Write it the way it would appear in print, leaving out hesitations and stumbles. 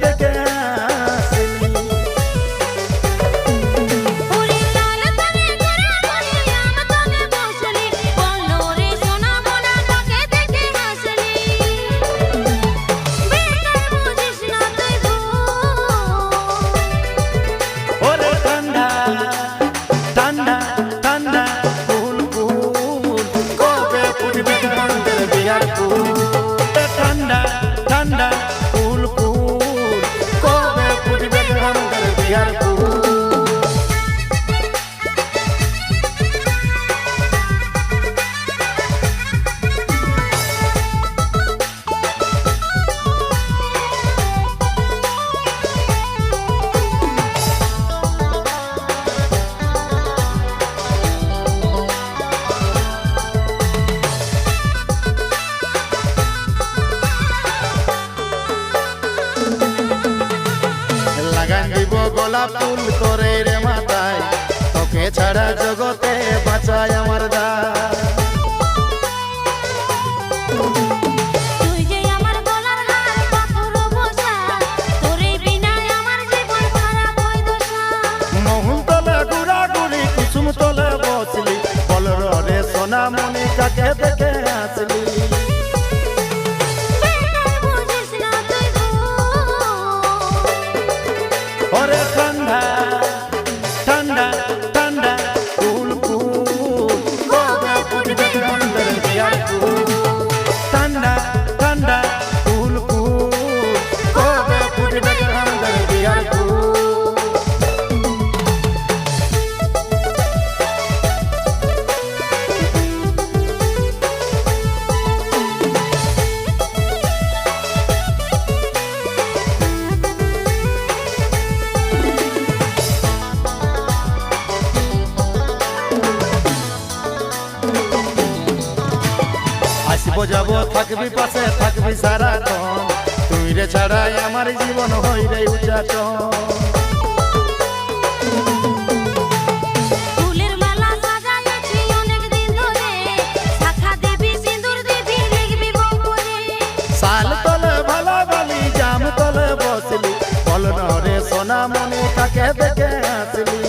দেখে আসলি। ওরে ঠান্ডা ঠান্ডা ঠান্ডা কুল কুল কবে ফুটবে আমাদের বিয়ার ফুল। ঠান্ডা ঠান্ডা কুল কুল কবে ফুটবে আমাদের বিয়ার ফুল। লাগান দিব গোলাপ ফুল করে রে মাথায়, তোকে ছাড়া জগতে বাঁচায় আমার দায়। মোহন তলে ঘুরাঘুরি কুসুম তলে বসলি, বল রে সোনা মনি কাকে দেখে আসলি। ওরে ঠান্ডা ঠান্ডা ঠান্ডা কুল কুল কবে ফুটবে আমাদের বিয়ার ফুল। ঠান্ডা ঠান্ডা কুল কুল কবে ফুটবে আমাদের বিয়ার ফুল। আসবো যাবো থাকবি পাশে থাকবি সারাক্ষণ, তুই রে ছাড়াই আমার জীবন হই রে উচ্চাটন। সাল তলে ভালা বালি জাম তলে বসলি, বল রে সোনা মনে কাকে দেখে আসলি।